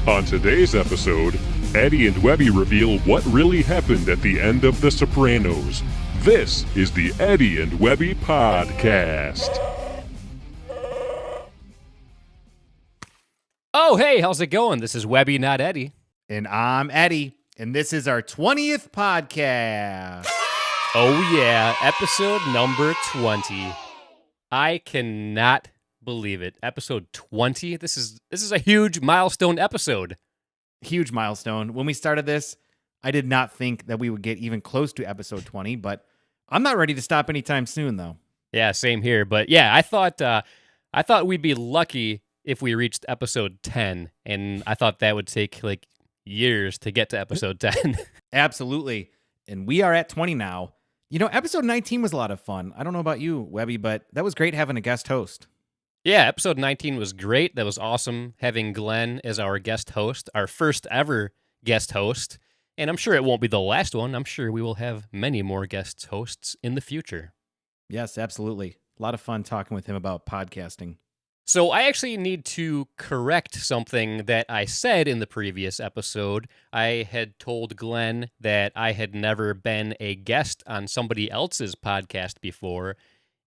On today's episode, Eddie and Webby reveal what really happened at the end of The Sopranos. This is the Eddie and Webby Podcast. Oh, hey, how's it going? This is Webby, not Eddie. And I'm Eddie, and this is our 20th podcast. Oh, yeah, episode number 20. I cannot believe it. Episode 20? This is a huge milestone episode. Huge milestone. When we started this, I did not think that we would get even close to episode 20, but I'm not ready to stop anytime soon, though. Yeah, same here. But yeah, I thought we'd be lucky if we reached episode 10, and I thought that would take like years to get to episode 10. Absolutely. And we are at 20 now. You know, episode 19 was a lot of fun. I don't know about you, Webby, but that was great having a guest host. Yeah, episode 19 was great. That was awesome having Glenn as our guest host, our first ever guest host. And I'm sure it won't be the last one. I'm sure we will have many more guest hosts in the future. Yes, absolutely. A lot of fun talking with him about podcasting. So I actually need to correct something that I said in the previous episode. I had told Glenn that I had never been a guest on somebody else's podcast before,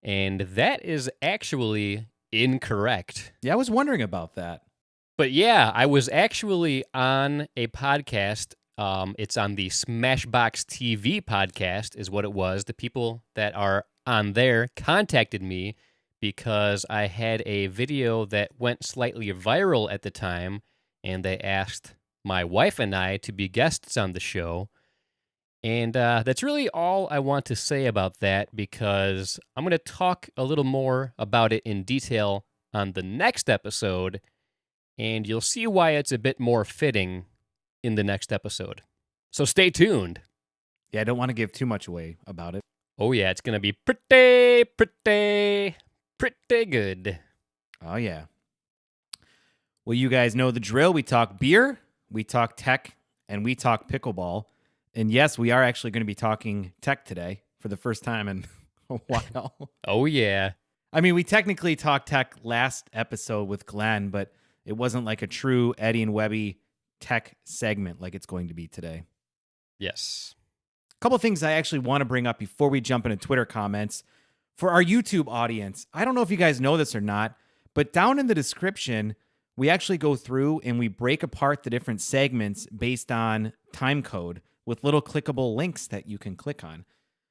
and that is actually incorrect. Yeah, I was wondering about that. But yeah, I was actually on a podcast. It's on the Smashbox TV podcast is what it was. The people that are on there contacted me because I had a video that went slightly viral at the time, and they asked my wife and I to be guests on the show. And that's really all I want to say about that, because I'm going to talk a little more about it in detail on the next episode, and you'll see why it's a bit more fitting in the next episode. So stay tuned. Yeah, I don't want to give too much away about it. Oh yeah, it's going to be pretty good. Oh, yeah. Well, you guys know the drill. We talk beer, we talk tech, and we talk pickleball. And yes, we are actually going to be talking tech today for the first time in a while. Oh, yeah. I mean, we technically talked tech last episode with Glenn, but it wasn't like a true Eddie and Webby tech segment like it's going to be today. Yes. A couple of things I actually want to bring up before we jump into Twitter comments. For our YouTube audience, I don't know if you guys know this or not, but down in the description, we actually go through and we break apart the different segments based on time code with little clickable links that you can click on.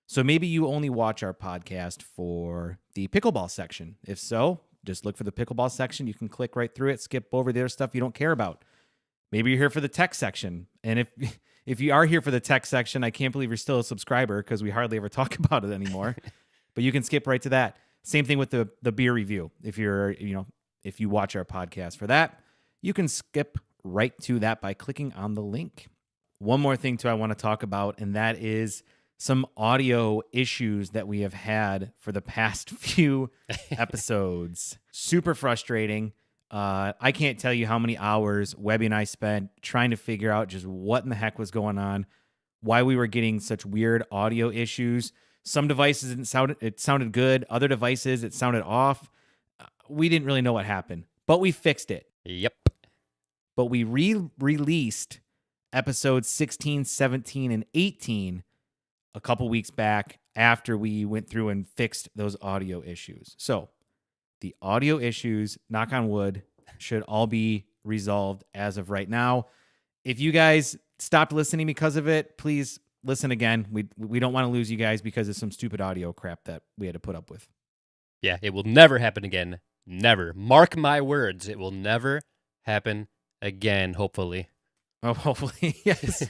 So maybe you only watch our podcast for the Pickleball Section. If so, just look for the Pickleball Section. You can click right through it, skip over the other stuff you don't care about. Maybe you're here for the tech section. And if you are here for the tech section, I can't believe you're still a subscriber because we hardly ever talk about it anymore. But you can skip right to that. Same thing with the beer review. If you watch our podcast for that, you can skip right to that by clicking on the link. One more thing too I want to talk about, and that is some audio issues that we have had for the past few episodes. Super frustrating. I can't tell you how many hours Webby and I spent trying to figure out just what in the heck was going on, why we were getting such weird audio issues. Some devices it sounded good. Other devices, it sounded off. We didn't really know what happened, but we fixed it. Yep. But we released episodes 16, 17, and 18 a couple weeks back after we went through and fixed those audio issues. So the audio issues, knock on wood, should all be resolved as of right now. If you guys stopped listening because of it, please listen again. We don't want to lose you guys because of some stupid audio crap that we had to put up with. Yeah, it will never happen again. Never. Mark my words. It will never happen again, hopefully. Oh, hopefully, yes.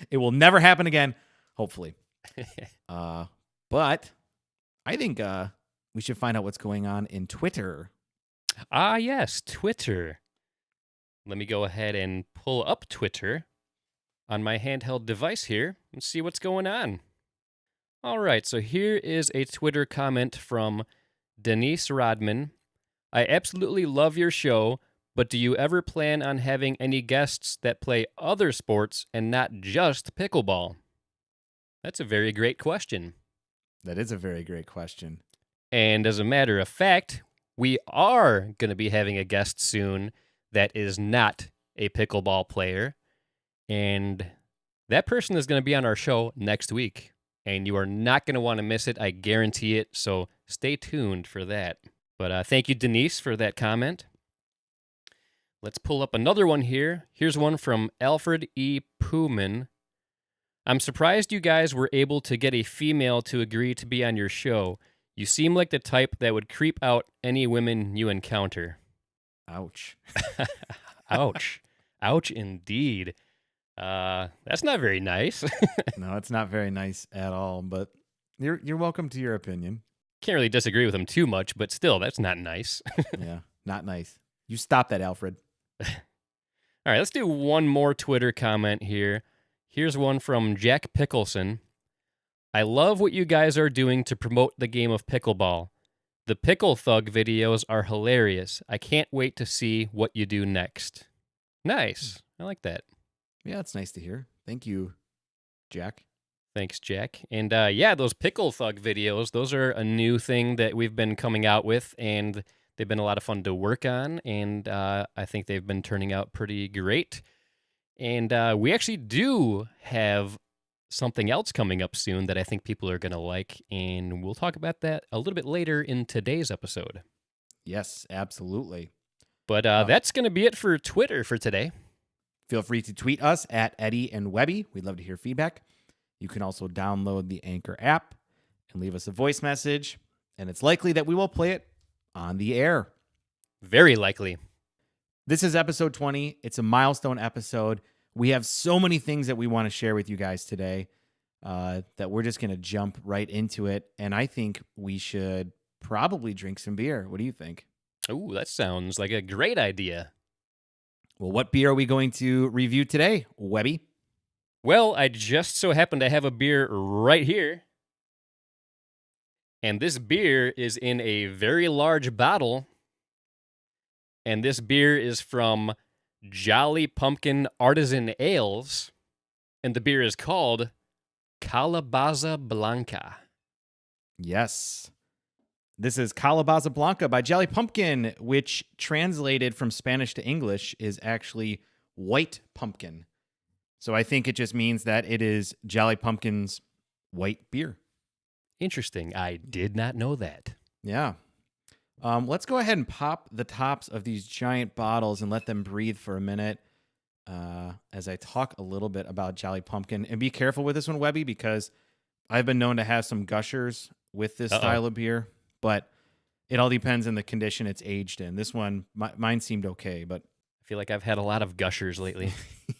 It will never happen again, hopefully. But I think we should find out what's going on in Twitter. Ah, yes, Twitter. Let me go ahead and pull up Twitter on my handheld device here and see what's going on. All right, so here is a Twitter comment from Denise Rodman. I absolutely love your show, but do you ever plan on having any guests that play other sports and not just pickleball? That's a very great question. That is a very great question. And as a matter of fact, we are going to be having a guest soon that is not a pickleball player, and that person is going to be on our show next week, and you are not going to want to miss it. I guarantee it, so stay tuned for that. But thank you, Denise, for that comment. Let's pull up another one here. Here's one from Alfred E. Pooman. I'm surprised you guys were able to get a female to agree to be on your show. You seem like the type that would creep out any women you encounter. Ouch. Ouch. Ouch indeed. That's not very nice. No, it's not very nice at all, but you're welcome to your opinion. Can't really disagree with him too much, but still, that's not nice. Yeah, not nice. You stop that, Alfred. All right, let's do one more Twitter comment here. Here's one from Jack Pickleson. I love what you guys are doing to promote the game of pickleball. The Pickle Thug videos are hilarious. I can't wait to see what you do next. Nice. I like that. Yeah, it's nice to hear. Thank you, Jack. Thanks, Jack. And yeah, those Pickle Thug videos, those are a new thing that we've been coming out with, and they've been a lot of fun to work on, and I think they've been turning out pretty great. And we actually do have something else coming up soon that I think people are going to like, and we'll talk about that a little bit later in today's episode. Yes, absolutely. But that's going to be it for Twitter for today. Feel free to tweet us at Eddie and Webby. We'd love to hear feedback. You can also download the Anchor app and leave us a voice message, and it's likely that we will play it on the air. Very likely. This is episode 20. It's a milestone episode. We have so many things that we want to share with you guys today that we're just going to jump right into it. And I think we should probably drink some beer. What do you think? Ooh, that sounds like a great idea. Well, what beer are we going to review today, Webby? Well, I just so happen to have a beer right here. And this beer is in a very large bottle. And this beer is from Jolly Pumpkin Artisan Ales. And the beer is called Calabaza Blanca. Yes. This is Calabaza Blanca by Jolly Pumpkin, which translated from Spanish to English is actually white pumpkin. So I think it just means that it is Jolly Pumpkin's white beer. Interesting. I did not know that. Yeah. Let's go ahead and pop the tops of these giant bottles and let them breathe for a minute as I talk a little bit about Jolly Pumpkin. And be careful with this one, Webby, because I've been known to have some gushers with this style of beer, but it all depends on the condition it's aged in. This one, mine seemed okay, but I feel like I've had a lot of gushers lately.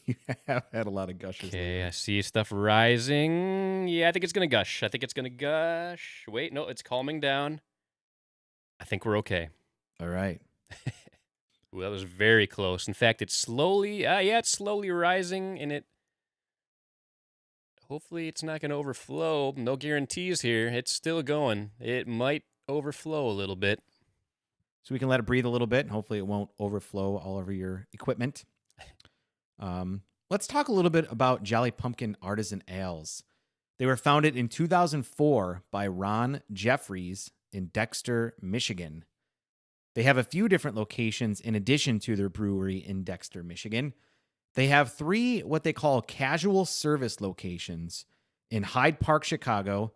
You have had a lot of gushers. Okay, I see stuff rising. Yeah, I think it's going to gush. Wait, no, it's calming down. I think we're okay. All right. Ooh, that was very close. In fact, it's slowly, it's slowly rising, and hopefully it's not going to overflow. No guarantees here. It's still going. It might overflow a little bit. So we can let it breathe a little bit, and hopefully it won't overflow all over your equipment. Let's talk a little bit about Jolly Pumpkin Artisan Ales. They were founded in 2004 by Ron Jeffries in Dexter, Michigan. They have a few different locations in addition to their brewery in Dexter, Michigan. They have 3 what they call casual service locations in Hyde Park, Chicago,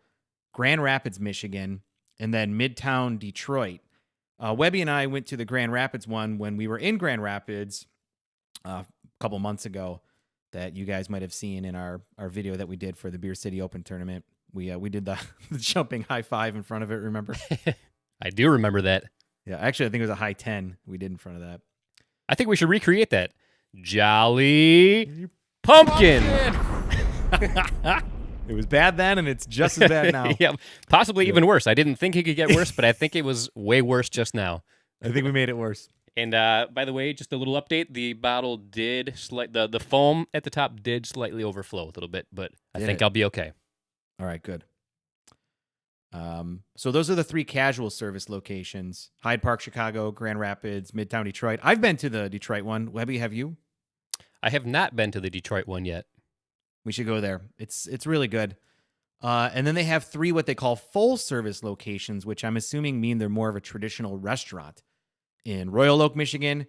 Grand Rapids, Michigan, and then Midtown, Detroit. Webby and I went to the Grand Rapids one when we were in Grand Rapids a couple months ago that you guys might have seen in our video that we did for the Beer City Open tournament. We did the jumping high five in front of it, remember? I do remember that. Yeah, actually, I think it was a high 10 we did in front of that. I think we should recreate that. Jolly Pumpkin! It was bad then, and it's just as bad now. Yeah, possibly even worse. I didn't think it could get worse, but I think it was way worse just now. I think we made it worse. And by the way, just a little update: the bottle did the foam at the top did slightly overflow a little bit, but I think I'll be okay. All right, good. So those are the 3 casual service locations: Hyde Park, Chicago, Grand Rapids, Midtown, Detroit. I've been to the Detroit one. Webby, have you? I have not been to the Detroit one yet. We should go there. It's really good. And then they have 3 what they call full service locations, which I'm assuming mean they're more of a traditional restaurant in Royal Oak, Michigan,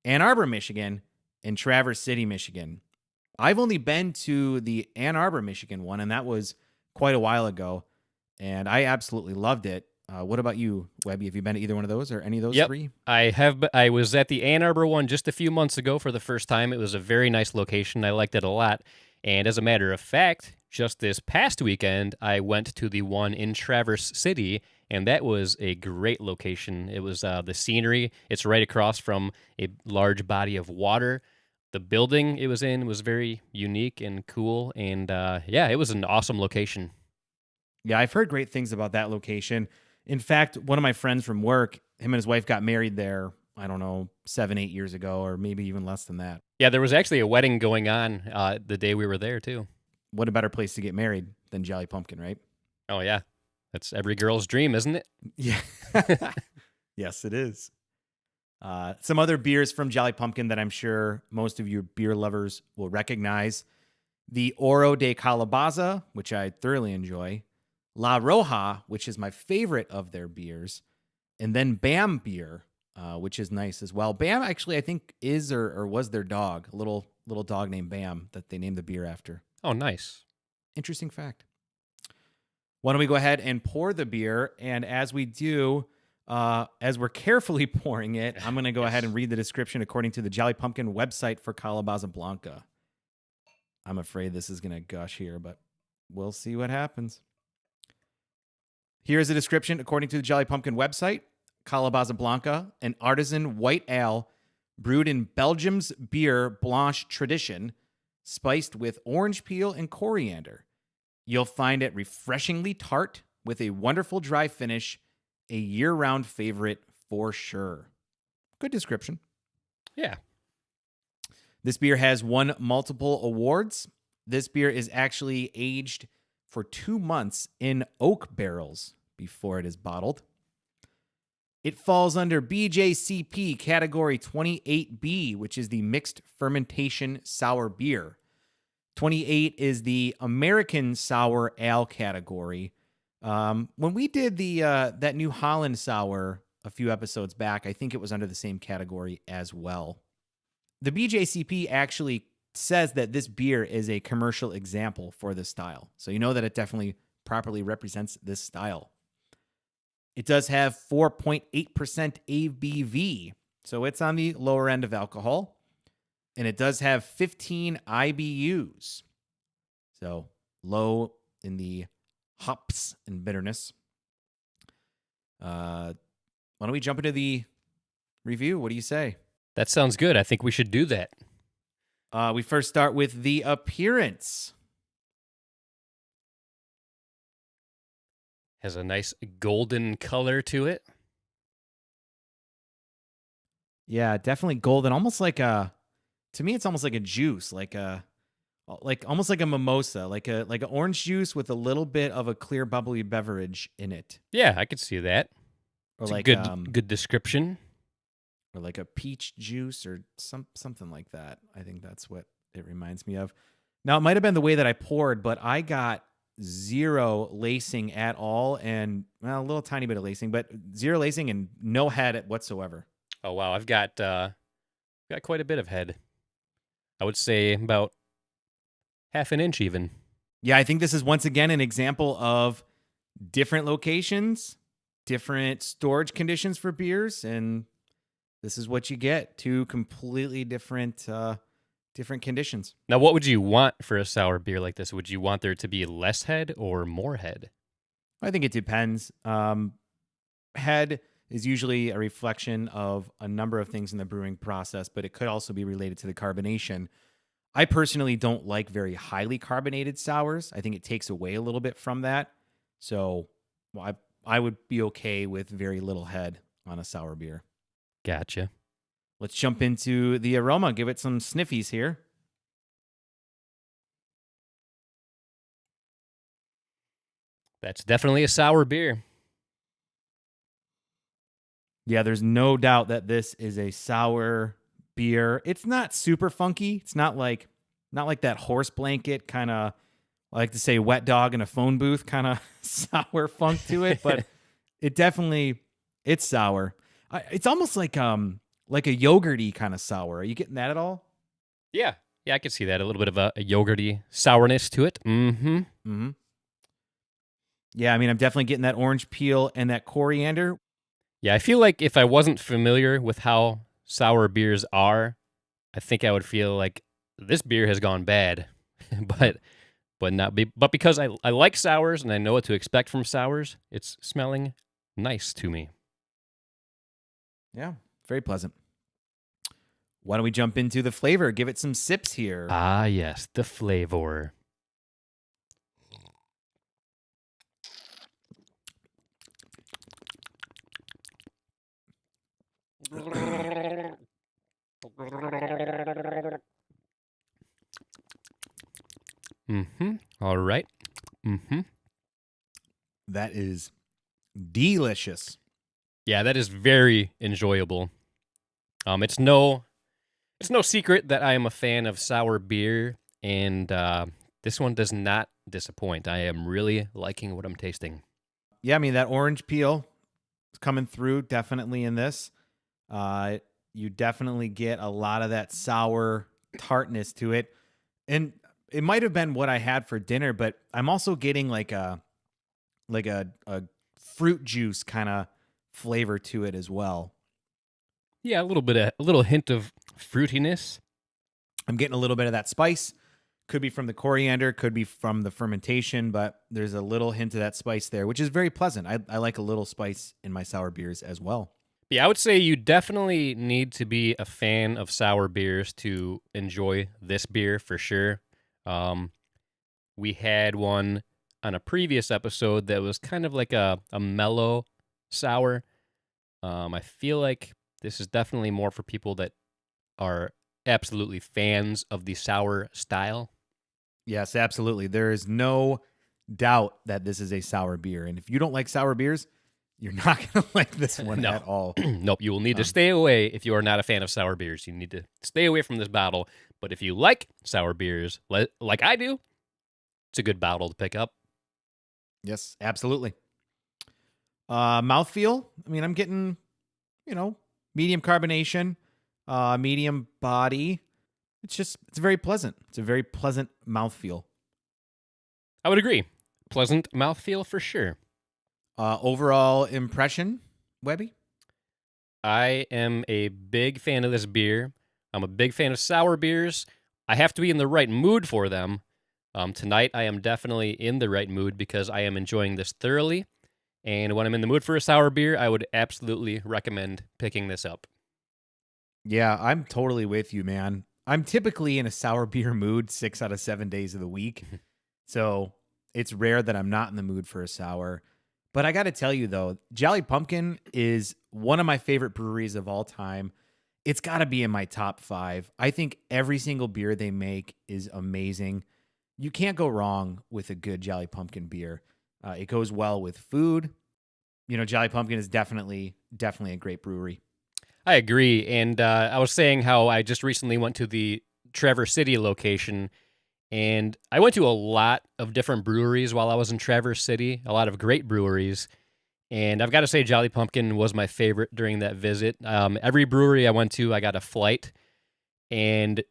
Ann Arbor, Michigan, in Traverse City, Michigan. I've only been to the Ann Arbor, Michigan one, and that was quite a while ago, and I absolutely loved it. What about you, Webby? Have you been to either one of those or any of those Yep. three? I have. I was at the Ann Arbor one just a few months ago for the first time. It was a very nice location. I liked it a lot. And as a matter of fact, just this past weekend, I went to the one in Traverse City, and that was a great location. It was the scenery. It's right across from a large body of water. The building it was in was very unique and cool. And yeah, it was an awesome location. Yeah, I've heard great things about that location. In fact, one of my friends from work, him and his wife got married there, I don't know, 7, 8 years ago, or maybe even less than that. Yeah, there was actually a wedding going on the day we were there, too. What a better place to get married than Jolly Pumpkin, right? Oh, yeah. That's every girl's dream, isn't it? Yeah. Yes, it is. Some other beers from Jolly Pumpkin that I'm sure most of you beer lovers will recognize. The Oro de Calabaza, which I thoroughly enjoy. La Roja, which is my favorite of their beers. And then Bam beer, which is nice as well. Bam actually, I think, is or was their dog, a little dog named Bam that they named the beer after. Oh, nice. Interesting fact. Why don't we go ahead and pour the beer? And as we do, as we're carefully pouring it, I'm going to go ahead and read the description according to the Jolly Pumpkin website for Calabaza Blanca. I'm afraid this is going to gush here, but we'll see what happens. Here's a description according to the Jolly Pumpkin website. Calabaza Blanca, an artisan white ale brewed in Belgium's beer blanche tradition, spiced with orange peel and coriander. You'll find it refreshingly tart with a wonderful dry finish, a year-round favorite for sure. Good description. Yeah. This beer has won multiple awards. This beer is actually aged for 2 months in oak barrels before it is bottled. It falls under BJCP category 28B, which is the mixed fermentation sour beer. 28 is the American sour ale category. When we did the that New Holland sour a few episodes back, I think it was under the same category as well. The BJCP actually says that this beer is a commercial example for this style. So you know that it definitely properly represents this style. It does have 4.8% ABV, so it's on the lower end of alcohol. And it does have 15 IBUs, so low in the hops and bitterness. Why don't we jump into the review? What do you say? That sounds good. I think we should do that. We first start with the appearance. Has a nice golden color to it. Yeah, definitely golden. Almost like to me, it's almost like a juice, almost like a mimosa, like an orange juice with a little bit of a clear, bubbly beverage in it. Yeah, I could see that. Or It's like a good description. or like a peach juice or something like that. I think that's what it reminds me of. Now, it might have been the way that I poured, but I got zero lacing at all, and well, a little tiny bit of lacing, but zero lacing and no head whatsoever. Oh wow, I've got quite a bit of head. I would say about half an inch even. Yeah, I think this is once again an example of different locations, different storage conditions for beers, and this is what you get. Two completely different conditions. Now, what would you want for a sour beer like this? Would you want there to be less head or more head? I think it depends. Head is usually a reflection of a number of things in the brewing process, but it could also be related to the carbonation. I personally don't like very highly carbonated sours. I think it takes away a little bit from that. So I would be okay with very little head on a sour beer. Gotcha. Let's jump into the aroma. Give it some sniffies here. That's definitely a sour beer. Yeah, there's no doubt that this is a sour beer. It's not super funky. It's not like that horse blanket kind of, I like to say, wet dog in a phone booth kind of sour funk to it, but it's sour. It's almost like a yogurty kind of sour. Are you getting that at all? Yeah. Yeah, I could see that. A little bit of a yogurty sourness to it. Mm-hmm. Mm-hmm. Yeah, I mean, I'm definitely getting that orange peel and that coriander. Yeah, I feel like if I wasn't familiar with how sour beers are, I think I would feel like this beer has gone bad. but but because I like sours and I know what to expect from sours, it's smelling nice to me. Yeah, very pleasant. Why don't we jump into the flavor? Give it some sips here. Ah, yes, the flavor. Mm-hmm. All right. Mm-hmm. That is delicious. Yeah, that is very enjoyable. It's no secret that I am a fan of sour beer, and this one does not disappoint. I am really liking what I'm tasting. Yeah, I mean, that orange peel is coming through definitely in this. You definitely get a lot of that sour tartness to it. And it might have been what I had for dinner, but I'm also getting like a fruit juice kind of flavor to it as well. Yeah, a little hint of fruitiness. I'm getting a little bit of that spice. Could be from the coriander, could be from the fermentation, but there's a little hint of that spice there, which is very pleasant. I like a little spice in my sour beers as well. Yeah, I would say you definitely need to be a fan of sour beers to enjoy this beer for sure. We had one on a previous episode that was kind of like a mellow sour. I feel like this is definitely more for people that are absolutely fans of the sour style. Yes, absolutely. There is no doubt that this is a sour beer. And if you don't like sour beers, you're not going to like this one No. at all. Nope, you will need to stay away if you are not a fan of sour beers. You need to stay away from this bottle. But if you like sour beers, like I do, it's a good bottle to pick up. Yes, absolutely. Mouthfeel. I mean, I'm getting, medium carbonation, medium body. It's very pleasant. It's a very pleasant mouthfeel. I would agree. Pleasant mouthfeel for sure. Overall impression, Webby? I am a big fan of this beer. I'm a big fan of sour beers. I have to be in the right mood for them. Tonight, I am definitely in the right mood because I am enjoying this thoroughly. And when I'm in the mood for a sour beer, I would absolutely recommend picking this up. Yeah, I'm totally with you, man. I'm typically in a sour beer mood 6 out of 7 days of the week. So it's rare that I'm not in the mood for a sour. But I got to tell you, though, Jolly Pumpkin is one of my favorite breweries of all time. It's got to be in my top 5. I think every single beer they make is amazing. You can't go wrong with a good Jolly Pumpkin beer. It goes well with food. Jolly Pumpkin is definitely a great brewery. I agree. And I was saying how I just recently went to the Traverse City location, and I went to a lot of different breweries while I was in Traverse City, a lot of great breweries. And I've got to say, Jolly Pumpkin was my favorite during that visit. Every brewery I went to, I got a flight. And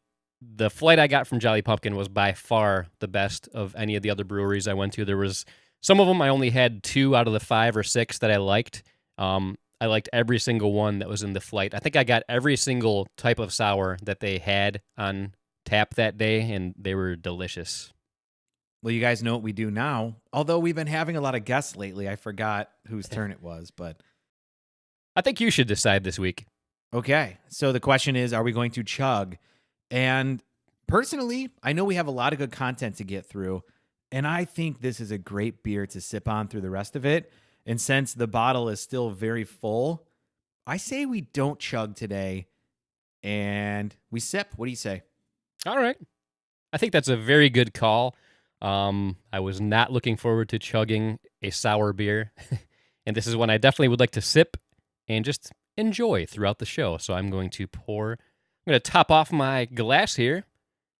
the flight I got from Jolly Pumpkin was by far the best of any of the other breweries I went to. There was some of them I only had 2 out of the 5 or 6 that I liked. I liked every single one that was in the flight. I think I got every single type of sour that they had on tap that day, and they were delicious. Well, you guys know what we do now. Although we've been having a lot of guests lately, I forgot whose turn it was, but I think you should decide this week. okay. So the question is, are we going to chug? And personally, I know we have a lot of good content to get through, and I think this is a great beer to sip on through the rest of it. And since the bottle is still very full, I say we don't chug today and we sip. What do you say? All right. I think that's a very good call. I was not looking forward to chugging a sour beer, and this is one I definitely would like to sip and just enjoy throughout the show. So I'm going to top off my glass here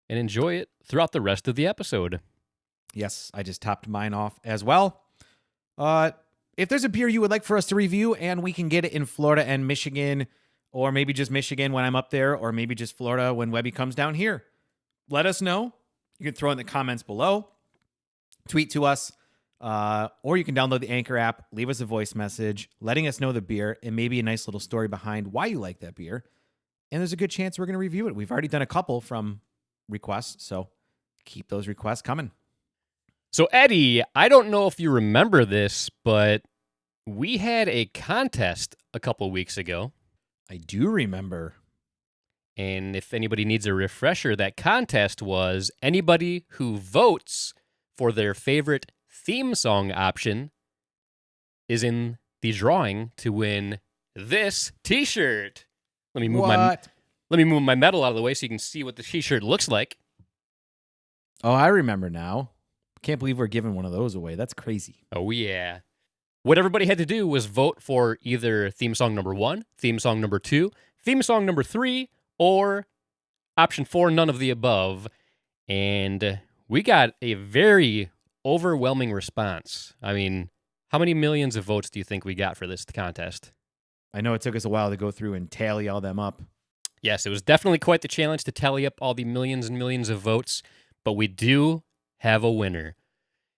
and enjoy it throughout the rest of the episode. Yes, I just topped mine off as well. If there's a beer you would like for us to review and we can get it in Florida and Michigan, or maybe just Michigan when I'm up there, or maybe just Florida when Webby comes down here, let us know. You can throw it in the comments below, tweet to us, or you can download the Anchor app, leave us a voice message, letting us know the beer and maybe a nice little story behind why you like that beer. And there's a good chance we're going to review it. We've already done a couple from requests, so keep those requests coming. So, Eddie, I don't know if you remember this, but we had a contest a couple weeks ago. I do remember. And if anybody needs a refresher, that contest was anybody who votes for their favorite theme song option is in the drawing to win this T-shirt. Let me move my medal out of the way so you can see what the T-shirt looks like. Oh, I remember now. Can't believe we're giving one of those away. That's crazy. Oh, yeah. What everybody had to do was vote for either theme song number 1, theme song number 2, theme song number 3, or option 4, none of the above. And we got a very overwhelming response. I mean, how many millions of votes do you think we got for this contest? I know it took us a while to go through and tally all them up. Yes, it was definitely quite the challenge to tally up all the millions and millions of votes, but we do have a winner.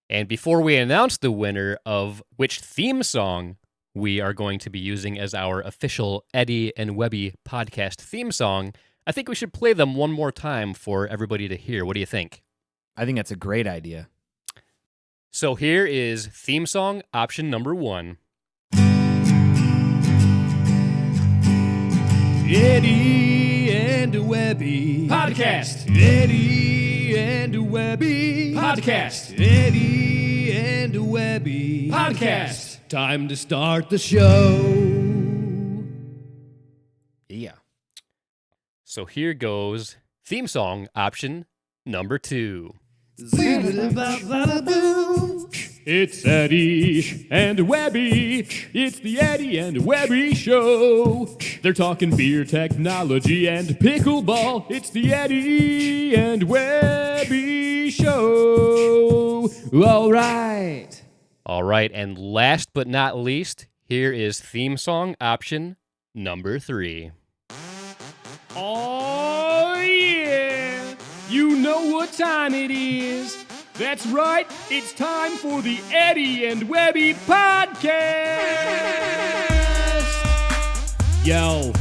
And before we announce the winner of which theme song we are going to be using as our official Eddie and Webby podcast theme song, I think we should play them one more time for everybody to hear. What do you think? I think that's a great idea. So here is theme song option number 1. Eddie and Webby Podcast. Eddie and Webby Podcast. Eddie and Webby Podcast. Time to start the show. Yeah. So here goes theme song option number 2. It's Eddie and Webby. It's the Eddie and Webby show. They're talking beer technology and pickleball. It's the Eddie and Webby show. All right. All right, and last but not least, here is theme song option number 3. Oh, yeah. You know what time it is. That's right. It's time for the Eddie and Webby podcast. Yo,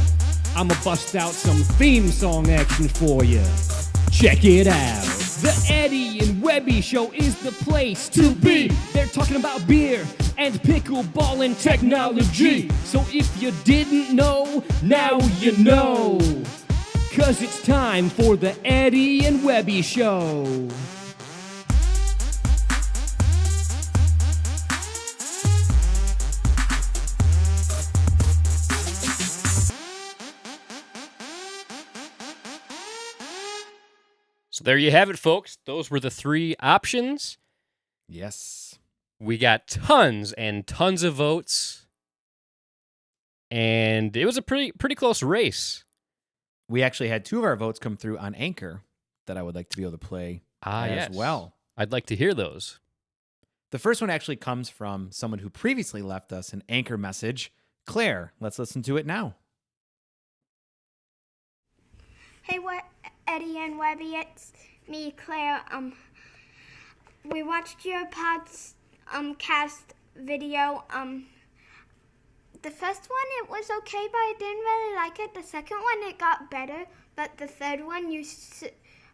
I'ma bust out some theme song action for you. Check it out. The Eddie and Webby show is the place to be. They're talking about beer and pickleball and technology. So if you didn't know, now you know. 'Cause it's time for the Eddie and Webby show. So there you have it, folks. Those were the 3 options. Yes. We got tons and tons of votes, and it was a pretty close race. We actually had 2 of our votes come through on Anchor that I would like to be able to play as yes. well. I'd like to hear those. The first one actually comes from someone who previously left us an Anchor message. Claire, let's listen to it now. Hey, Eddie and Webby, it's me, Claire. We watched your cast video. The first one, it was okay, but I didn't really like it. The second one, it got better, but the third one,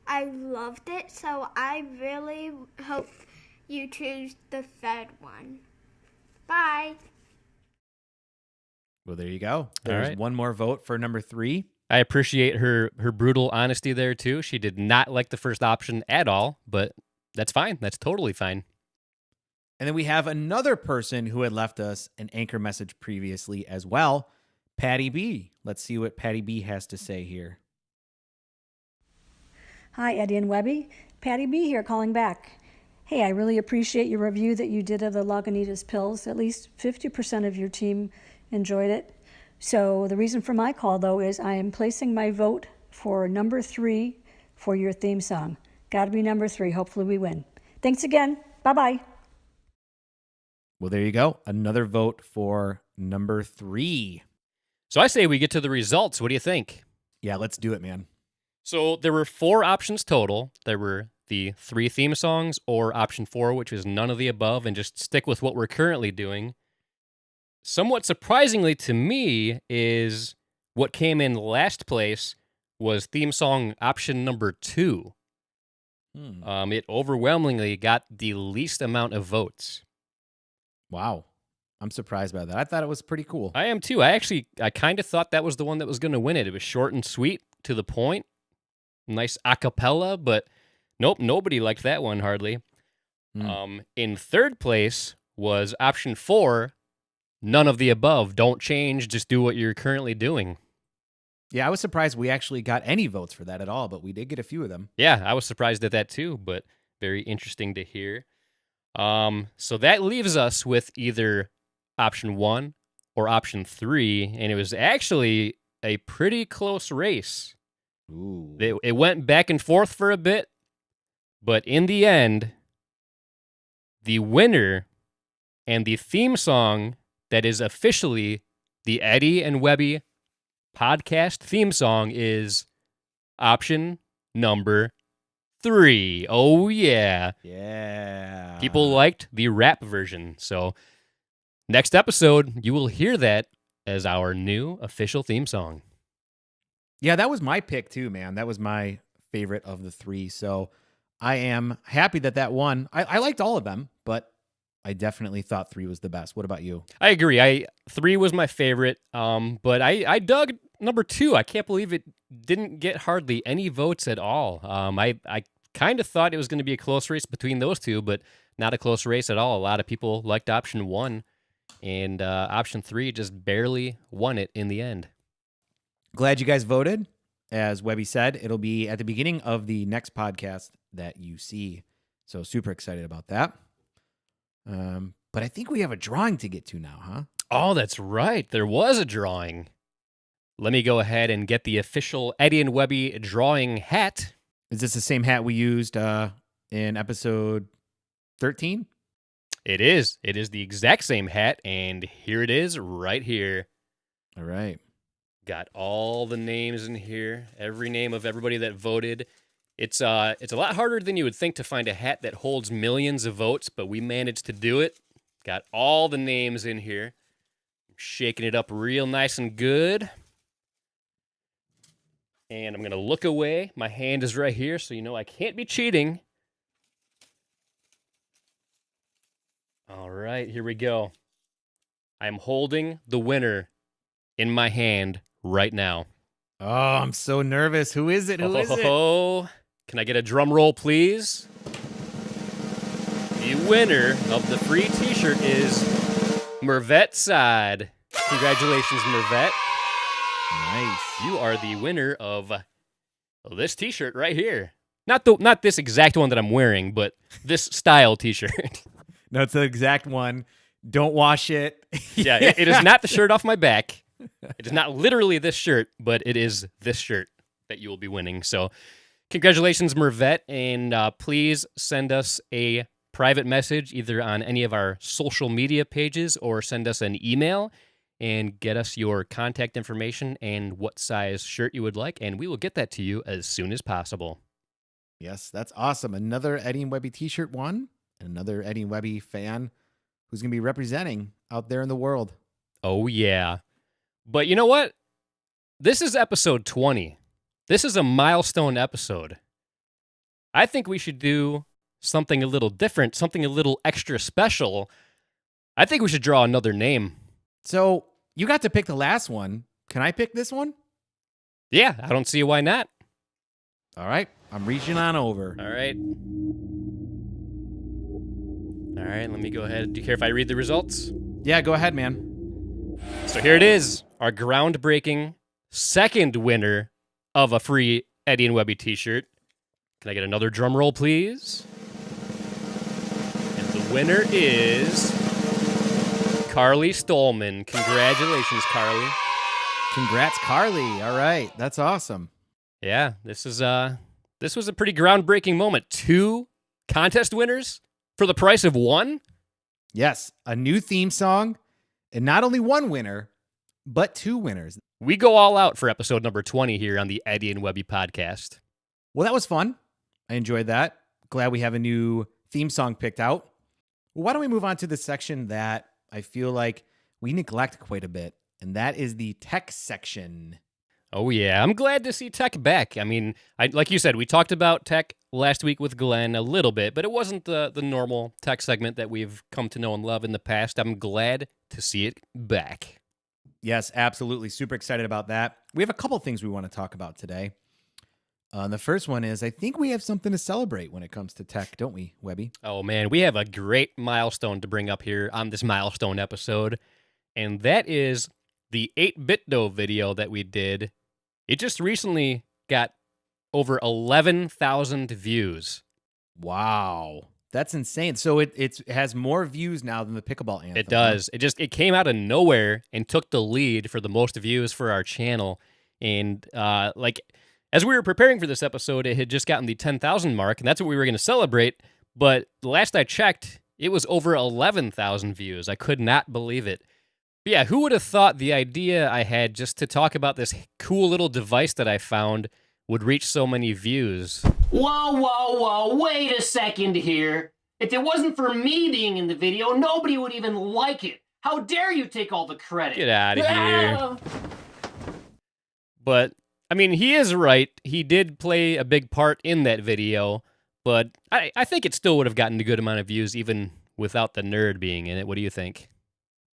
I loved it. So I really hope you choose the third one. Bye. Well, there you go. There's right. one more vote for number 3. I appreciate her brutal honesty there, too. She did not like the first option at all, but that's fine. That's totally fine. And then we have another person who had left us an Anchor message previously as well, Patty B. Let's see what Patty B has to say here. Hi, Eddie and Webby. Patty B here calling back. Hey, I really appreciate your review that you did of the Lagunitas pills. At least 50% of your team enjoyed it. So the reason for my call, though, is I am placing my vote for number 3 for your theme song. Got to be number 3. Hopefully we win. Thanks again. Bye-bye. Well, there you go. Another vote for number 3. So I say we get to the results. What do you think? Yeah, let's do it, man. So there were 4 options total. There were the 3 theme songs, or option 4, which is none of the above, and just stick with what we're currently doing. Somewhat surprisingly to me is what came in last place was theme song option number 2. It overwhelmingly got the least amount of votes. Wow. I'm surprised by that. I thought it was pretty cool. I am too. I kind of thought that was the one that was going to win it. It was short and sweet, to the point. Nice a cappella, but nope, nobody liked that one hardly. In third place was option 4, none of the above. Don't change, just do what you're currently doing. Yeah, I was surprised we actually got any votes for that at all, but we did get a few of them. Yeah, I was surprised at that too, but very interesting to hear. So that leaves us with either option 1 or option 3, and it was actually a pretty close race. Ooh. It went back and forth for a bit, but in the end, the winner and the theme song that is officially the Eddie and Webby podcast theme song is option number 3. Oh, yeah. Yeah. People liked the rap version. So next episode, you will hear that as our new official theme song. Yeah, that was my pick too, man. That was my favorite of the 3. So I am happy that won. I liked all of them, but I definitely thought 3 was the best. What about you? I agree. 3 was my favorite, but I dug number 2. I can't believe it didn't get hardly any votes at all. I kind of thought it was going to be a close race between those 2, but not a close race at all. A lot of people liked option 1, and option 3 just barely won it in the end. Glad you guys voted. As Webby said, it'll be at the beginning of the next podcast that you see. So super excited about that. But I think we have a drawing to get to now, huh? Oh, that's right. There was a drawing. Let me go ahead and get the official Eddie and Webby drawing hat. Is this the same hat we used in episode 13? It is. It is the exact same hat, and here it is right here. All right. Got all the names in here, every name of everybody that voted. It's a lot harder than you would think to find a hat that holds millions of votes, but we managed to do it. Got all the names in here. Shaking it up real nice and good. And I'm going to look away. My hand is right here, so you know I can't be cheating. All right, here we go. I'm holding the winner in my hand right now. Oh, I'm so nervous. Who is it? Who is it? Oh, can I get a drum roll, please? The winner of the free t-shirt is Mervette Side. Congratulations, Mervette. Nice. You are the winner of this t-shirt right here. Not this exact one that I'm wearing, but this style t-shirt. No, it's the exact one. Don't wash it. Yeah, it is not the shirt off my back. It is not literally this shirt, but it is this shirt that you will be winning. So congratulations, Mervette, and please send us a private message either on any of our social media pages or send us an email and get us your contact information and what size shirt you would like, and we will get that to you as soon as possible. Yes, that's awesome. Another Eddie and Webby t-shirt won, and another Eddie and Webby fan who's going to be representing out there in the world. Oh, yeah. But you know what? This is episode 20. This is a milestone episode. I think we should do something a little different, something a little extra special. I think we should draw another name. So you got to pick the last one. Can I pick this one? Yeah, I don't see why not. All right. I'm reaching on over. All right. All right, let me go ahead. Do you care if I read the results? Yeah, go ahead, man. So here it is, our groundbreaking second winner of a free Eddie and Webby t-shirt. Can I get another drum roll, please? And the winner is Carly Stolman. Congratulations, Carly. Congrats, Carly. All right. That's awesome. Yeah, this was a pretty groundbreaking moment. 2 contest winners for the price of 1? Yes, a new theme song, and not only 1 winner, but 2 winners. we go all out for episode number 20 here on the Eddie and Webby podcast. Well, that was fun. I enjoyed that. Glad we have a new theme song picked out. Well, why don't we move on to the section that I feel like we neglect quite a bit, and that is the tech section. Oh, yeah. I'm glad to see tech back. I mean, like you said, we talked about tech last week with Glenn a little bit, but it wasn't the normal tech segment that we've come to know and love in the past. I'm glad to see it back. Yes, absolutely. Super excited about that. We have a couple things we want to talk about today. The first one is I think we have something to celebrate when it comes to tech, don't we, Webby? Oh, man, we have a great milestone to bring up here on this milestone episode, and that is the 8BitDo video that we did. It just recently got over 11,000 views. Wow. That's insane. So it has more views now than the Pickleball Anthem. It does. It came out of nowhere and took the lead for the most views for our channel. And as we were preparing for this episode, it had just gotten the 10,000 mark, and that's what we were going to celebrate. But last I checked, it was over 11,000 views. I could not believe it. But yeah, who would have thought the idea I had just to talk about this cool little device that I found would reach so many views? Whoa, wait a second here. If it wasn't for me being in the video, nobody would even like it. How dare you take all the credit? Get out of here. But, I mean, he is right. He did play a big part in that video, but I think it still would have gotten a good amount of views even without the nerd being in it. What do you think?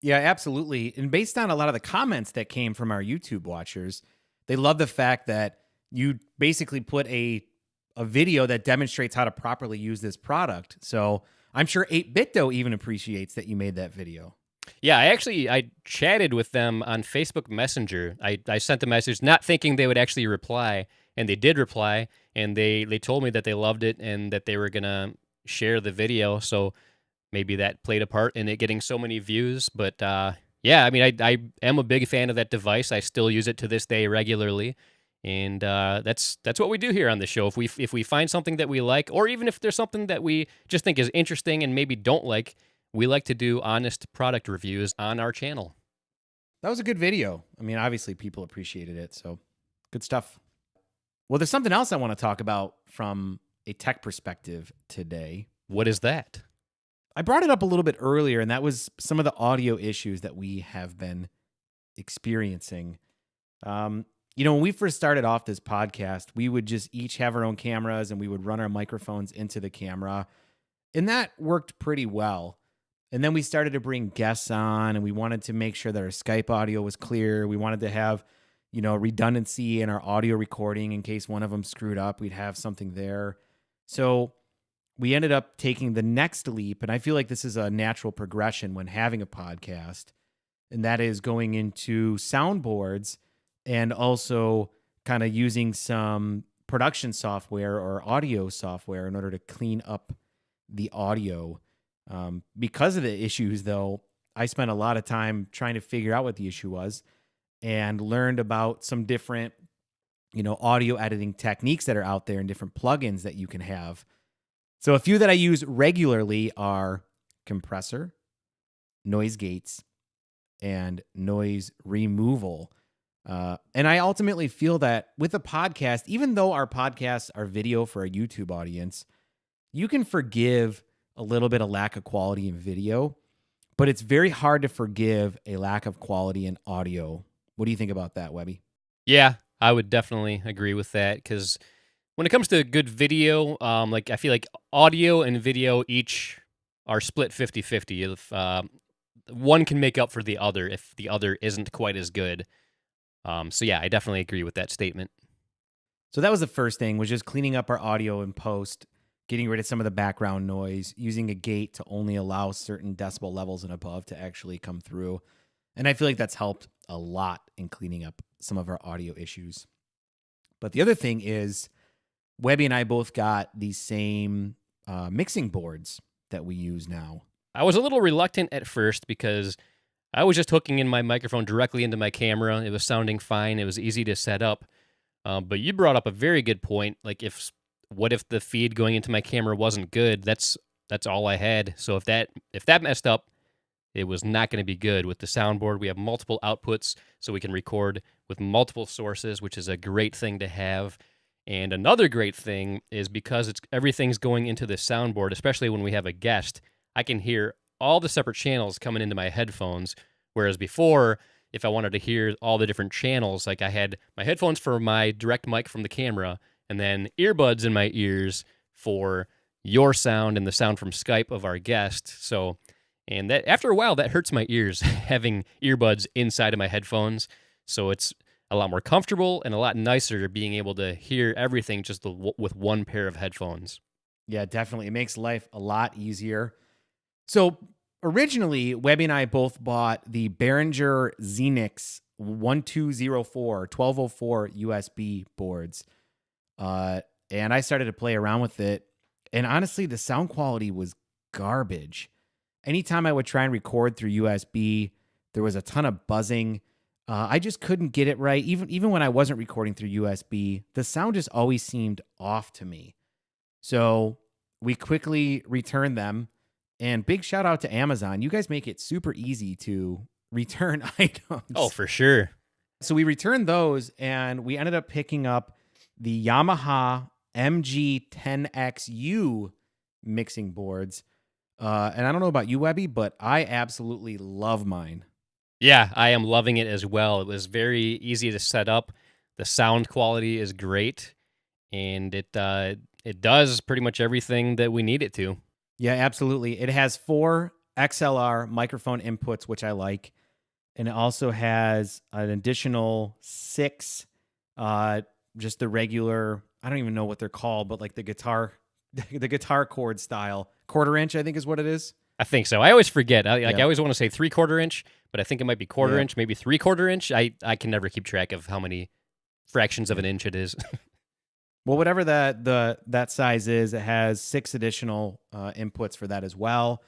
Yeah, absolutely. And based on a lot of the comments that came from our YouTube watchers, they love the fact that you basically put a video that demonstrates how to properly use this product. So I'm sure 8BitDo even appreciates that you made that video. Yeah, I chatted with them on Facebook Messenger. I sent a message not thinking they would actually reply, and they did reply, and they told me that they loved it and that they were going to share the video. So maybe that played a part in it getting so many views. But yeah, I mean, I am a big fan of that device. I still use it to this day regularly. And that's what we do here on the show. If we find something that we like, or even if there's something that we just think is interesting and maybe don't like, we like to do honest product reviews on our channel. That was a good video. I mean, obviously people appreciated it, so good stuff. Well, there's something else I want to talk about from a tech perspective today. What is that? I brought it up a little bit earlier, and that was some of the audio issues that we have been experiencing. When we first started off this podcast, we would just each have our own cameras and we would run our microphones into the camera. And that worked pretty well. And then we started to bring guests on, and we wanted to make sure that our Skype audio was clear. We wanted to have, redundancy in our audio recording in case one of them screwed up. We'd have something there. So we ended up taking the next leap. And I feel like this is a natural progression when having a podcast. And that is going into soundboards and also kind of using some production software or audio software in order to clean up the audio. Because of the issues, though, I spent a lot of time trying to figure out what the issue was and learned about some different, audio editing techniques that are out there and different plugins that you can have. So a few that I use regularly are compressor, noise gates, and noise removal. And I ultimately feel that with a podcast, even though our podcasts are video for a YouTube audience, you can forgive a little bit of lack of quality in video, but it's very hard to forgive a lack of quality in audio. What do you think about that, Webby? Yeah, I would definitely agree with that, because when it comes to good video, I feel like audio and video each are split 50-50. If one can make up for the other if the other isn't quite as good. So yeah, I definitely agree with that statement. So that was the first thing, was just cleaning up our audio in post, getting rid of some of the background noise, using a gate to only allow certain decibel levels and above to actually come through. And I feel like that's helped a lot in cleaning up some of our audio issues. But the other thing is, Webby and I both got these same mixing boards that we use now. I was a little reluctant at first because I was just hooking in my microphone directly into my camera. It was sounding fine. It was easy to set up. But you brought up a very good point. Like, what if the feed going into my camera wasn't good? That's all I had. So if that messed up, it was not going to be good. With the soundboard, we have multiple outputs, so we can record with multiple sources, which is a great thing to have. And another great thing is because everything's going into the soundboard, especially when we have a guest, I can hear all the separate channels coming into my headphones, whereas before, if I wanted to hear all the different channels, like I had my headphones for my direct mic from the camera, and then earbuds in my ears for your sound and the sound from Skype of our guest. So, and that after a while, that hurts my ears, having earbuds inside of my headphones. So it's a lot more comfortable and a lot nicer being able to hear everything just with one pair of headphones. Yeah, definitely. It makes life a lot easier. So originally, Webby and I both bought the Behringer Xenix 1204 USB boards. And I started to play around with it. And honestly, the sound quality was garbage. Anytime I would try and record through USB, there was a ton of buzzing. I just couldn't get it right. Even when I wasn't recording through USB, the sound just always seemed off to me. So we quickly returned them. And big shout out to Amazon. You guys make it super easy to return items. Oh, for sure. So we returned those, and we ended up picking up the Yamaha MG10XU mixing boards. And I don't know about you, Webby, but I absolutely love mine. Yeah, I am loving it as well. It was very easy to set up. The sound quality is great, and it does pretty much everything that we need it to. Yeah, absolutely. It has 4 XLR microphone inputs, which I like. And it also has an additional 6, just the regular, I don't even know what they're called, but like the guitar cord style. 1/4 inch, I think is what it is. I think so. I always forget. I always want to say 3/4 inch, but I think it might be 1/4 inch, maybe 3/4 inch. I can never keep track of how many fractions of an inch it is. Well, whatever that size is, it has 6 additional inputs for that as well.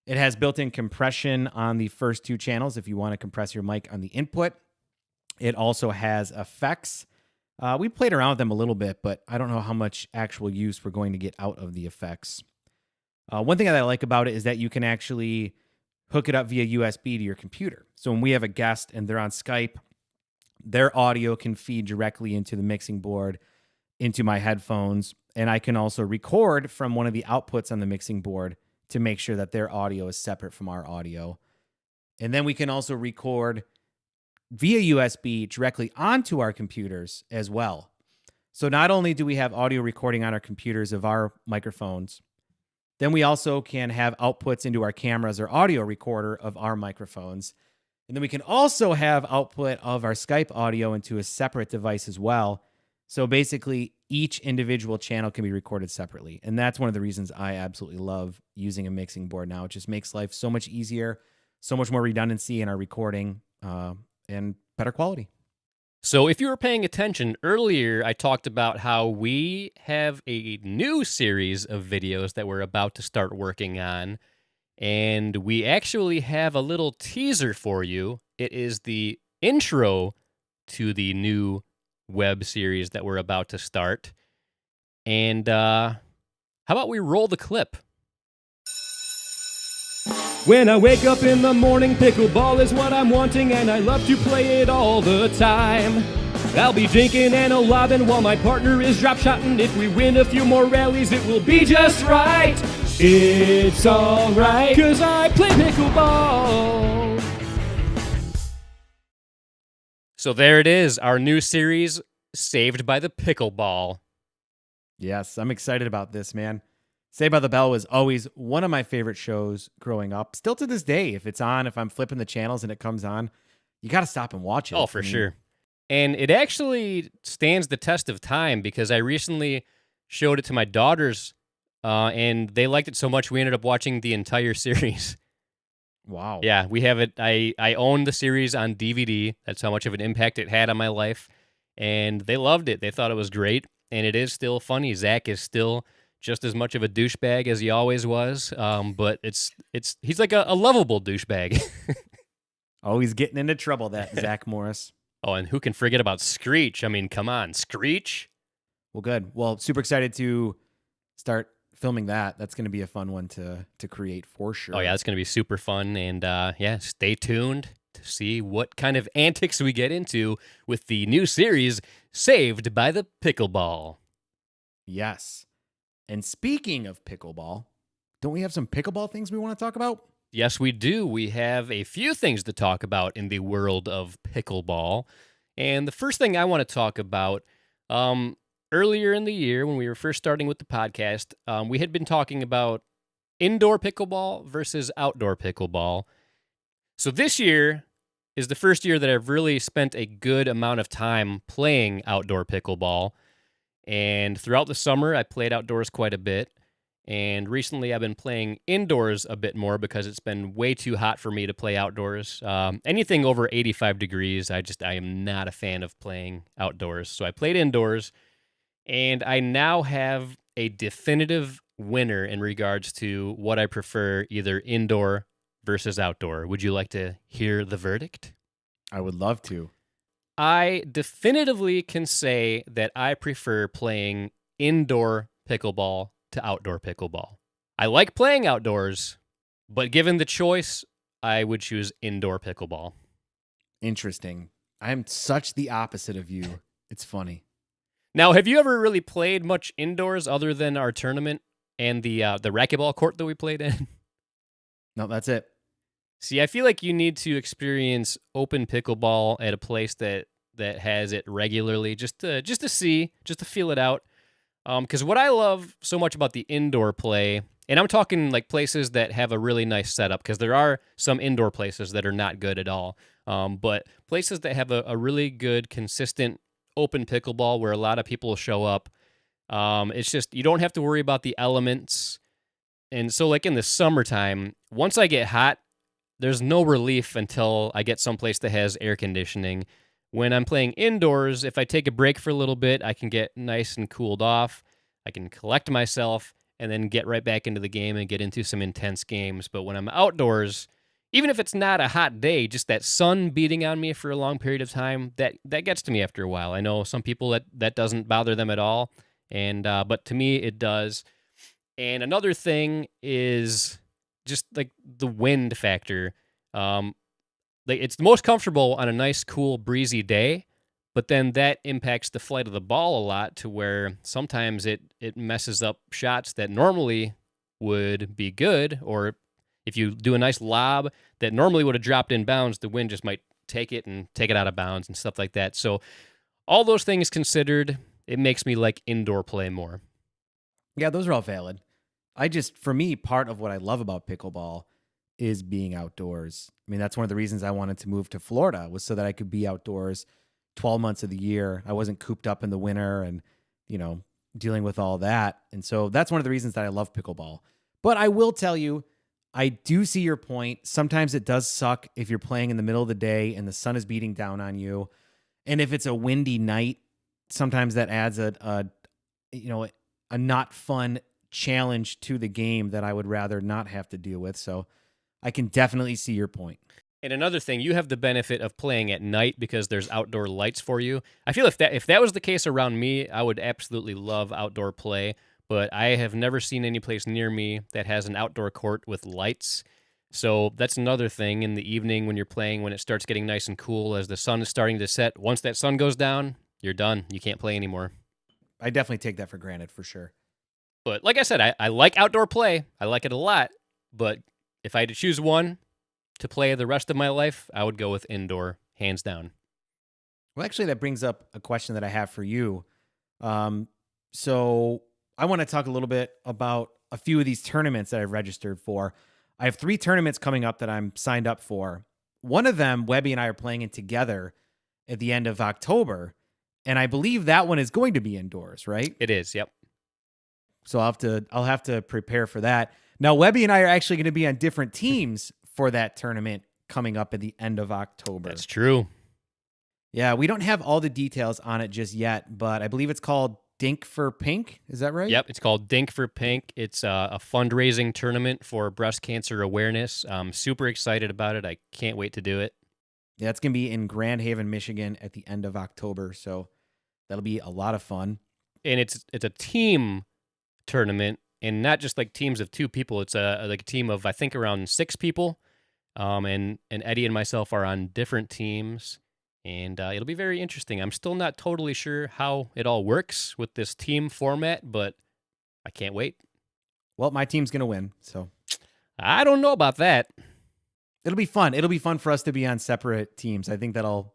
It has built-in compression on the first 2 channels if you want to compress your mic on the input. It also has effects. We played around with them a little bit, but I don't know how much actual use we're going to get out of the effects. One thing that I like about it is that you can actually hook it up via USB to your computer. So when we have a guest and they're on Skype, their audio can feed directly into the mixing board, into my headphones, and I can also record from one of the outputs on the mixing board to make sure that their audio is separate from our audio. And then we can also record via USB directly onto our computers as well. So not only do we have audio recording on our computers of our microphones, then we also can have outputs into our cameras or audio recorder of our microphones. And then we can also have output of our Skype audio into a separate device as well. So basically, each individual channel can be recorded separately. And that's one of the reasons I absolutely love using a mixing board now. It just makes life so much easier, so much more redundancy in our recording, and better quality. So if you were paying attention earlier, I talked about how we have a new series of videos that we're about to start working on. And we actually have a little teaser for you. It is the intro to the new web series that we're about to start. And how about we roll the clip? When I wake up in the morning, pickleball is what I'm wanting, and I love to play it all the time. I'll be drinking and a-lobbing while my partner is drop-shotting. If we win a few more rallies, it will be just right. It's alright, 'cause I play pickleball. So there it is, our new series, Saved by the Pickleball. Yes, I'm excited about this, man. Saved by the Bell was always one of my favorite shows growing up. Still to this day, if it's on, if I'm flipping the channels and it comes on, you got to stop and watch it. Oh, for sure. And it actually stands the test of time because I recently showed it to my daughters, and they liked it so much we ended up watching the entire series. Wow. Yeah, we have it. I own the series on DVD. That's how much of an impact it had on my life. And they loved it. They thought it was great. And it is still funny. Zach is still just as much of a douchebag as he always was. But he's like a lovable douchebag. Always getting into trouble, that Zach Morris. Oh, and who can forget about Screech? I mean, come on, Screech. Well, good. Well, super excited to start filming that. That's going to be a fun one to create for sure. Oh, yeah, it's going to be super fun. And yeah, stay tuned to see what kind of antics we get into with the new series, Saved by the Pickleball. Yes. And speaking of pickleball, don't we have some pickleball things we want to talk about? Yes, we do. We have a few things to talk about in the world of pickleball. And the first thing I want to talk about, earlier in the year when we were first starting with the podcast, we had been talking about indoor pickleball versus outdoor pickleball. So this year is the first year that I've really spent a good amount of time playing outdoor pickleball. And throughout the summer, I played outdoors quite a bit. And recently, I've been playing indoors a bit more because it's been way too hot for me to play outdoors. Anything over 85 degrees, I am not a fan of playing outdoors. So I played indoors, and I now have a definitive winner in regards to what I prefer, either indoor versus outdoor. Would you like to hear the verdict? I would love to. I definitively can say that I prefer playing indoor pickleball to outdoor pickleball. I like playing outdoors, but given the choice, I would choose indoor pickleball. Interesting. I am such the opposite of you. It's funny. Now, have you ever really played much indoors other than our tournament and the racquetball court that we played in? No, that's it. See, I feel like you need to experience open pickleball at a place that has it regularly, just to see, just to feel it out. Because what I love so much about the indoor play, and I'm talking like places that have a really nice setup, because there are some indoor places that are not good at all, but places that have a really good, consistent open pickleball where a lot of people show up. It's just, you don't have to worry about the elements. And so like in the summertime, once I get hot, there's no relief until I get someplace that has air conditioning. When I'm playing indoors, if I take a break for a little bit, I can get nice and cooled off. I can collect myself and then get right back into the game and get into some intense games. But when I'm outdoors, even if it's not a hot day, just that sun beating on me for a long period of time, that gets to me after a while. I know some people that doesn't bother them at all, and but to me it does. And another thing is just like the wind factor. Like it's the most comfortable on a nice, cool, breezy day, but then that impacts the flight of the ball a lot to where sometimes it messes up shots that normally would be good, or if you do a nice lob that normally would have dropped in bounds, the wind just might take it out of bounds and stuff like that. So all those things considered, it makes me like indoor play more. Yeah, those are all valid. For me, part of what I love about pickleball is being outdoors. I mean, that's one of the reasons I wanted to move to Florida, was so that I could be outdoors 12 months of the year. I wasn't cooped up in the winter and, dealing with all that. And so that's one of the reasons that I love pickleball. But I will tell you, I do see your point. Sometimes it does suck if you're playing in the middle of the day and the sun is beating down on you. And if it's a windy night, sometimes that adds a not fun challenge to the game that I would rather not have to deal with. So I can definitely see your point. And another thing, you have the benefit of playing at night because there's outdoor lights for you. I feel if that was the case around me, I would absolutely love outdoor play. But I have never seen any place near me that has an outdoor court with lights. So that's another thing in the evening when you're playing, when it starts getting nice and cool as the sun is starting to set. Once that sun goes down, you're done. You can't play anymore. I definitely take that for granted, for sure. But like I said, I like outdoor play. I like it a lot. But if I had to choose one to play the rest of my life, I would go with indoor, hands down. Well, actually, that brings up a question that I have for you. So I want to talk a little bit about a few of these tournaments that I've registered for. I have 3 tournaments coming up that I'm signed up for. One of them, Webby and I are playing it together at the end of October. And I believe that one is going to be indoors, right? It is, yep. So I'll have to prepare for that. Now, Webby and I are actually going to be on different teams for that tournament coming up at the end of October. That's true. Yeah, we don't have all the details on it just yet, but I believe it's called Dink for Pink. Is that right? Yep, it's called Dink for Pink. It's a fundraising tournament for breast cancer awareness. I'm super excited about it. I can't wait to do it. Yeah, it's going to be in Grand Haven, Michigan at the end of October, so that'll be a lot of fun. And it's a team tournament, and not just like teams of 2 people. It's like a team of, I think, around 6 people. And Eddie and myself are on different teams, and it'll be very interesting. I'm still not totally sure how it all works with this team format, but I can't wait. Well, my team's going to win, so I don't know about that. it'll be fun. It'll be fun for us to be on separate teams. I think that'll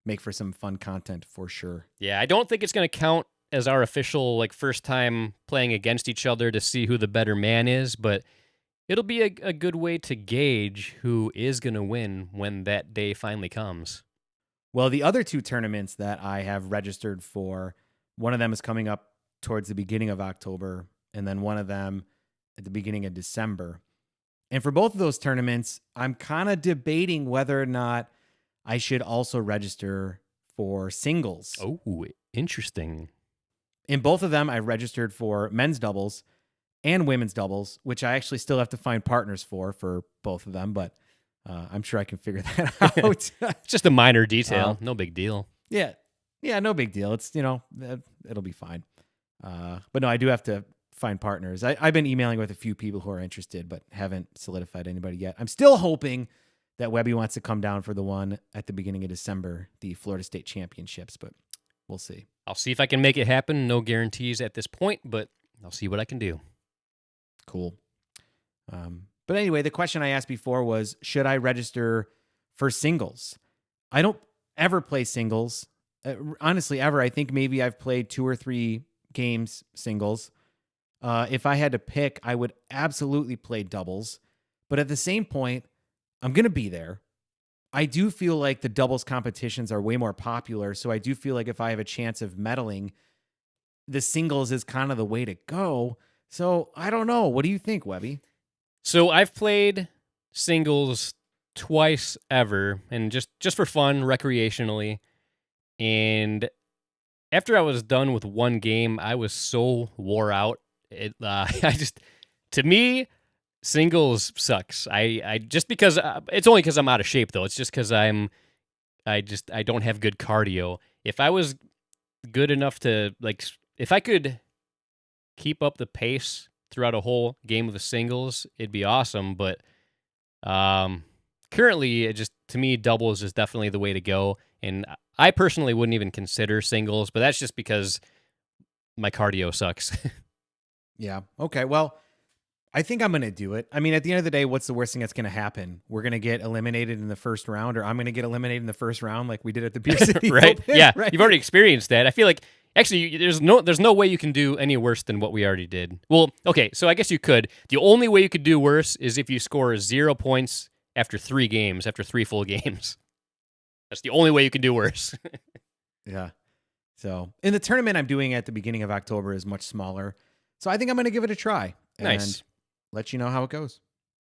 make for some fun content for sure. Yeah, I don't think it's going to count as our official like first time playing against each other to see who the better man is, but it'll be a good way to gauge who is going to win when that day finally comes. Well, the other 2 tournaments that I have registered for, one of them is coming up towards the beginning of October, and then one of them at the beginning of December. And for both of those tournaments, I'm kind of debating whether or not I should also register for singles. Oh, interesting. In both of them, I registered for men's doubles and women's doubles, which I actually still have to find partners for both of them, but I'm sure I can figure that out. It's just a minor detail. No big deal. Yeah, no big deal. It's, it'll be fine. But no, I do have to find partners. I've been emailing with a few people who are interested, but haven't solidified anybody yet. I'm still hoping that Webby wants to come down for the one at the beginning of December, the Florida State Championships, but we'll see. I'll see if I can make it happen. No guarantees at this point, but I'll see what I can do. Cool. But anyway, the question I asked before was, should I register for singles? I don't ever play singles. Honestly, ever. I think maybe I've played 2 or 3 games singles. If I had to pick, I would absolutely play doubles. But at the same point, I'm going to be there. I do feel like the doubles competitions are way more popular. So I do feel like if I have a chance of medaling, the singles is kind of the way to go. So I don't know. What do you think, Webby? So I've played singles twice ever, and just for fun, recreationally. And after I was done with one game, I was so wore out. To me, singles sucks. I just because it's only because I'm out of shape though. It's just because I don't have good cardio. If I was good enough to if I could keep up the pace throughout a whole game of the singles, it'd be awesome. But currently, to me, doubles is definitely the way to go. And I personally wouldn't even consider singles, but that's just because my cardio sucks. Yeah. Okay. Well, I think I'm going to do it. I mean, at the end of the day, what's the worst thing that's going to happen? We're going to get eliminated in the first round, or I'm going to get eliminated in the first round like we did at the Beer City right? Open, Yeah. right? You've already experienced that. I feel like actually there's no way you can do any worse than what we already did. Well, okay, so I guess you could. The only way you could do worse is if you score 0 points after 3 games, after 3 full games. That's the only way you can do worse. Yeah. So, in the tournament I'm doing at the beginning of October is much smaller. So, I think I'm going to give it a try. Nice. And let you know how it goes.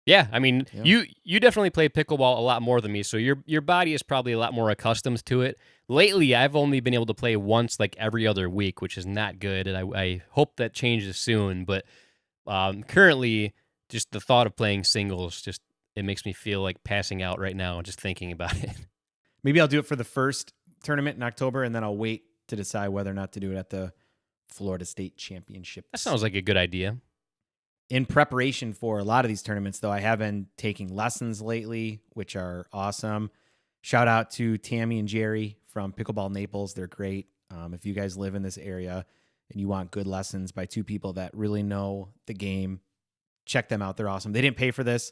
Yeah, I mean, Yeah. you definitely play pickleball a lot more than me, so your body is probably a lot more accustomed to it. Lately, I've only been able to play once like every other week, which is not good, and I hope that changes soon. But currently, just the thought of playing singles, it makes me feel like passing out right now just thinking about it. Maybe I'll do it for the first tournament in October, and then I'll wait to decide whether or not to do it at the Florida State Championship. That sounds like a good idea. In preparation for a lot of these tournaments, though, I have been taking lessons lately, which are awesome. Shout out to Tammy and Jerry from Pickleball Naples. They're great. If you guys live in this area and you want good lessons by 2 people that really know the game, check them out. They're awesome. They didn't pay for this.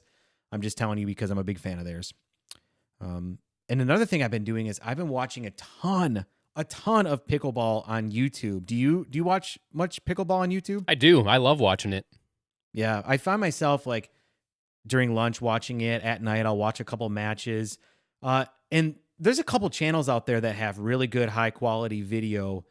I'm just telling you because I'm a big fan of theirs. And another thing I've been doing is I've been watching a ton of pickleball on YouTube. Do you watch much pickleball on YouTube? I do. I love watching it. Yeah, I find myself like during lunch watching it. At night, I'll watch a couple matches. And there's a couple channels out there that have really good high quality video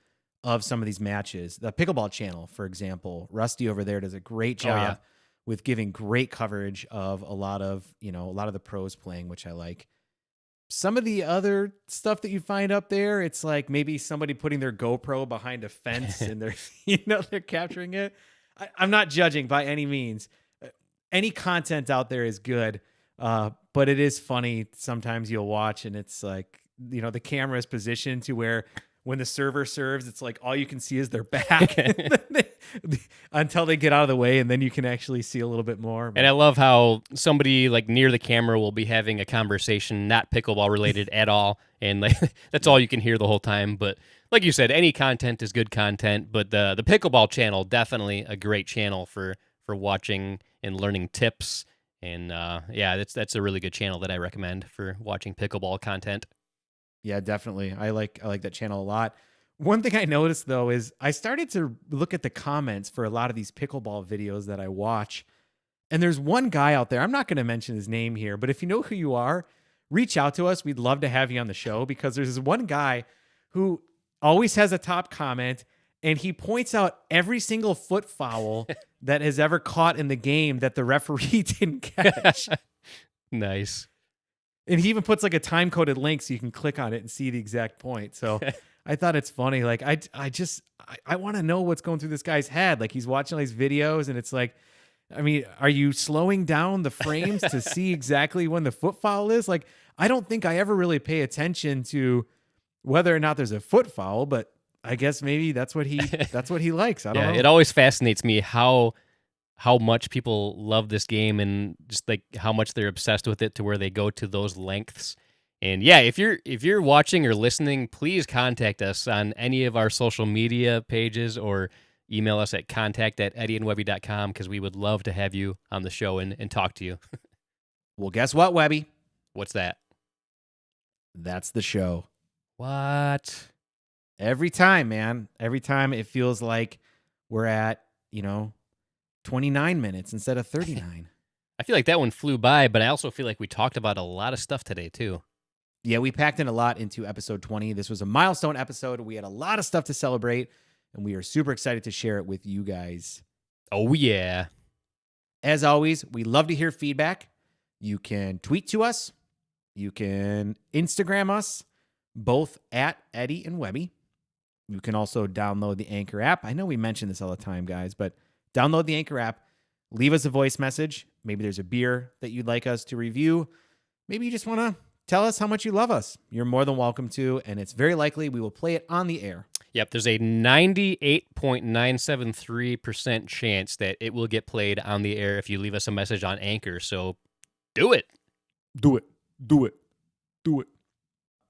of some of these matches. The Pickleball channel, for example, Rusty over there does a great job with giving great coverage of a lot of the pros playing, which I like. Some of the other stuff that you find up there, it's like maybe somebody putting their GoPro behind a fence and they're capturing it. I'm not judging by any means. Any content out there is good, but it is funny. Sometimes you'll watch and it's like, the camera is positioned to where when the server serves, it's like all you can see is their back until they get out of the way, and then you can actually see a little bit more. And I love how somebody like near the camera will be having a conversation, not pickleball related at all, and like that's all you can hear the whole time. But like you said, any content is good content. But the pickleball channel, definitely a great channel for watching and learning tips. And yeah, that's a really good channel that I recommend for watching pickleball content. Yeah, definitely. I like that channel a lot. One thing I noticed though is I started to look at the comments for a lot of these pickleball videos that I watch. And there's one guy out there, I'm not going to mention his name here, but if you know who you are, reach out to us. We'd love to have you on the show, because there's this one guy who always has a top comment, and he points out every single foot foul that has ever caught in the game that the referee didn't catch. Nice. And he even puts like a time-coded link so you can click on it and see the exact point. So I thought it's funny. Like I want to know what's going through this guy's head. Like he's watching all these videos, and it's like, I mean, are you slowing down the frames to see exactly when the foot foul is? Like, I don't think I ever really pay attention to whether or not there's a foot foul, but I guess maybe that's what he likes. I don't know. It always fascinates me how much people love this game, and just like how much they're obsessed with it to where they go to those lengths. And yeah, if you're watching or listening, please contact us on any of our social media pages, or email us at contact@eddieandwebby.com, because we would love to have you on the show and talk to you. Well, guess what, Webby? What's that? That's the show. What? Every time, man. Every time it feels like we're at, 29 minutes instead of 39. I feel like that one flew by, but I also feel like we talked about a lot of stuff today, too. Yeah, we packed in a lot into episode 20. This was a milestone episode. We had a lot of stuff to celebrate, and we are super excited to share it with you guys. Oh, yeah. As always, we love to hear feedback. You can tweet to us. You can Instagram us, both at Eddie and Webby. You can also download the Anchor app. I know we mention this all the time, guys, but download the Anchor app. Leave us a voice message. Maybe there's a beer that you'd like us to review. Maybe you just want to tell us how much you love us. You're more than welcome to, and it's very likely we will play it on the air. Yep, there's a 98.973% chance that it will get played on the air if you leave us a message on Anchor. So do it. Do it. Do it. Do it.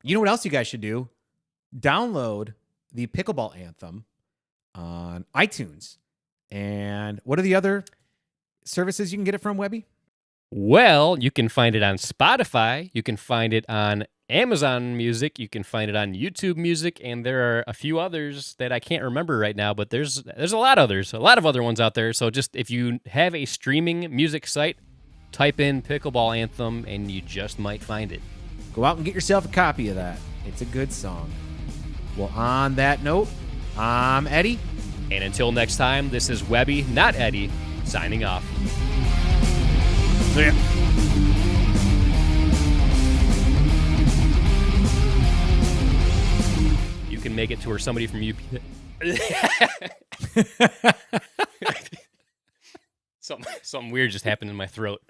You know what else you guys should do? Download the Pickleball Anthem on iTunes. And what are the other services you can get it from, Webby? Well, you can find it on Spotify. You can find it on Amazon Music. You can find it on YouTube Music. And there are a few others that I can't remember right now, but there's a lot of other ones out there. So just if you have a streaming music site, type in Pickleball Anthem and you just might find it. Go out and get yourself a copy of that. It's a good song. Well, on that note, I'm Eddie. And until next time, this is Webby, not Eddie, signing off. See ya. You can make it to where somebody from UP... Something weird just happened in my throat.